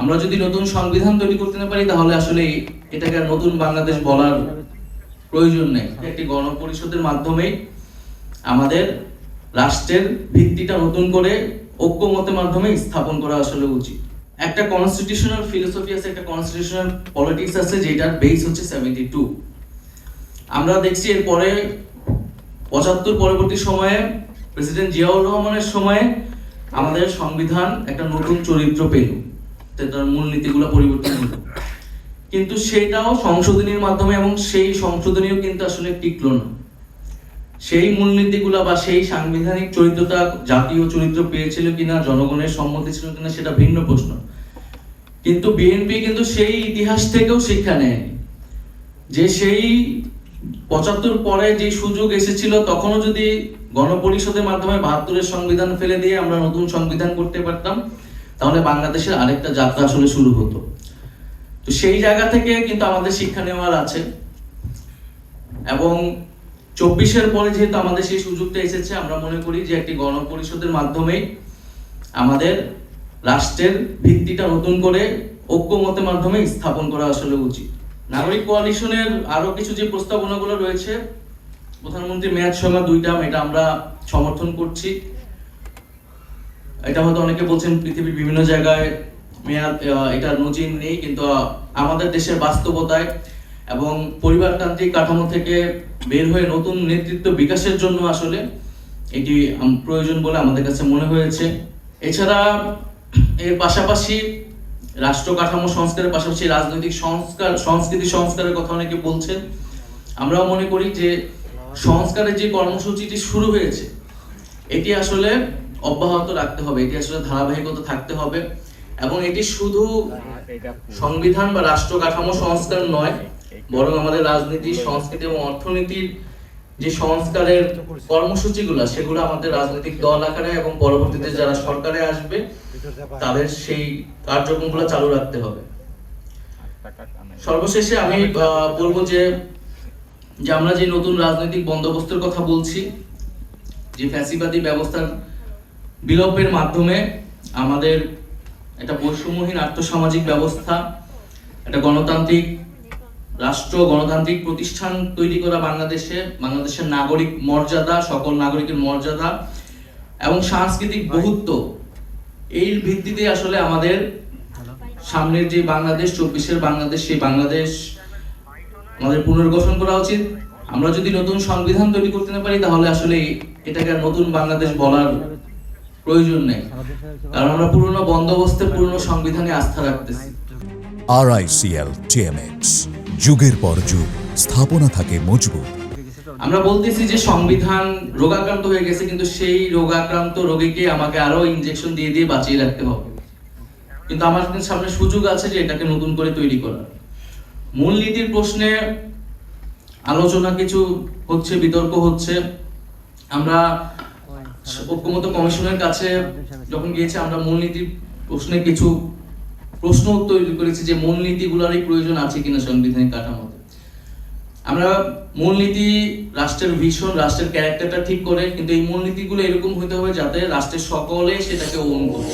আমরা যদি নতুন সংবিধান তৈরি করতে না পারি তাহলে আসলে এটাকে আর নতুন বাংলাদেশ বলার প্রয়োজন নেই। একটি গণপরিষদের মাধ্যমে আমাদের রাষ্ট্রের ভিত্তিটা নতুন করে ঐক্যমতের মাধ্যমে স্থাপন করা আসলে উচিত। একটা কনস্টিটিউশনাল ফিলোসফি আছে, একটা কনস্টিটিউশনাল পলিটিক্স আছে, যেটার বেস হচ্ছে 72। আমরা দেখছি এরপরে 75 পরবর্তী সময়ে প্রেসিডেন্ট জিয়াউর রহমানের সময়ে আমাদের সংবিধান একটা নতুন চরিত্র পেল, তার মূলনীতিগুলো পরিবর্তন হলো, কিন্তু সেটাও সংশোধনীর মাধ্যমে, এবং সেই সংশোধনীও কিন্তু আসলে টিকলো না। সেই মূলনীতিগুলা বা সেই সাংবিধানিক চরিত্রটা জাতীয় চরিত্র পেয়েছিল কিনা, জনগণের সম্মতি ছিল কিনা, সেটা ভিন্ন প্রশ্ন। কিন্তু বিএনপি কিন্তু সেই ইতিহাস থেকেও শিক্ষা নেয়নি, যে সেই 75 পরে যে সুযোগ এসেছিল তখনও যদি গণপরিষদের মাধ্যমে 72-এর সংবিধান ফেলে দিয়ে আমরা নতুন সংবিধান করতে পারতাম, তাহলে বাংলাদেশের আরেকটা যাত্রা আসলে শুরু হতো। তো সেই জায়গা থেকে কিন্তু আমাদের শিক্ষা নেওয়ার আছে, এবং 24-এর পরে যেহেতু আমাদের সেই সুযোগটা এসেছে, আমরা মনে করি যে একটি গণপরিষদের মাধ্যমে আমাদের রাষ্ট্রের ভিত্তিটা নতুন করে ঐক্যমতের মাধ্যমে স্থাপন করা আসলে উচিত। নাগরিক কোয়ালিশনের আরো কিছু যে প্রস্তাবনাগুলো রয়েছে, প্রধানমন্ত্রী মেয়াদ সময় 2 টার্ম, এটা আমরা সমর্থন করছি। এটা হয়তো অনেকে বলছেন পৃথিবীর বিভিন্ন জায়গায় মেয়াদ এটা নজির নেই, কিন্তু আমাদের দেশের বাস্তবতায় এবং পরিবারতান্ত্রিক কাঠামো থেকে বের হয়ে নতুন নেতৃত্ব বিকাশের জন্য আসলে এটি প্রয়োজন বলে আমাদের কাছে মনে হয়েছে। এছাড়া এর পাশাপাশি রাষ্ট্র কাঠামো সংস্কারের পাশাপাশি রাজনৈতিক সংস্কার, সংস্কৃতি সংস্কারের কথা অনেকে বলছেন। আমরাও মনে করি যে সংস্কারের যে কর্মসূচিটি শুরু হয়েছে এটি আসলে অব্যাহত রাখতে হবে, এটি আসলে ধারাবাহিকতা থাকতে হবে, এবং এটি শুধু সংবিধান বা রাষ্ট্র কাঠামো সংস্কার নয়, বরং আমাদের রাজনীতি, সংস্কৃতি এবং অর্থনীতির যে সংস্কারের কর্মসূচিগুলো, সেগুলো আমাদের রাজনৈতিক দল আকারে এবং পরবর্তীতে যারা সরকারে আসবে তাদের সেই কার্যক্রমগুলো চালু রাখতে হবে। সর্বশেষে আমি বলবো যে আমরা যে নতুন রাজনৈতিক বন্দোবস্তের কথা বলছি, যে ফ্যাসিবাদী ব্যবস্থার বিলোপের মাধ্যমে আমাদের একটা বৈষম্যহীন আর্থসামাজিক ব্যবস্থা, একটা গণতান্ত্রিক রাষ্ট্র, গণতান্ত্রিক প্রতিষ্ঠান তৈরি করা, বাংলাদেশের নাগরিক মর্যাদা, সকল নাগরিকের মর্যাদা এবং সাংস্কৃতিক বহুত্ব, এই ভিত্তিতে আসলে আমাদের সামনের যে বাংলাদেশ, 24-এর বাংলাদেশ, সেই বাংলাদেশ আমাদের পুনর্গঠন করা উচিত। আমরা যদি নতুন সংবিধান তৈরি করতে না পারি তাহলে আসলে এটাকে আর নতুন বাংলাদেশ বলার প্রয়োজন নেই, কারণ আমরা পুরনো বন্দোবস্তে, পুরনো সংবিধানে আস্থা রাখতেছি। RICL TMX, যুগের পর যুগ স্থাপনা থাকে মজবুত। আমরা বলতেছি যে সংবিধান রোগাক্রান্ত হয়ে গেছে, কিন্তু সেই রোগাক্রান্ত রোগীকে আমাকে আরো ইনজেকশন দিয়ে দিয়ে বাঁচিয়ে রাখতে হবে। কিন্তু আমার সামনে সুযোগ আছে যে এটাকে নতুন করে তৈরি করার। মূলনীতির প্রশ্নে আলোচনা কিছু হচ্ছে, বিতর্ক হচ্ছে। আমরা ঐক্যমত্য কমিশনের কাছে যখন গিয়েছি, আমরা মূলনীতির প্রশ্নে কিছু প্রশ্ন তৈরি করেছি যে মূলনীতিগুলোরই প্রয়োজন আছে কিনা সাংবিধানিক কাঠামোতে। আমরা মূলনীতি রাষ্ট্রের ভিশন, রাষ্ট্রের ক্যারেক্টারটা ঠিক করে, কিন্তু এই মূলনীতিগুলো এরকম হতে হবে যাতে রাষ্ট্রের সকলে সেটাকে ওন করে।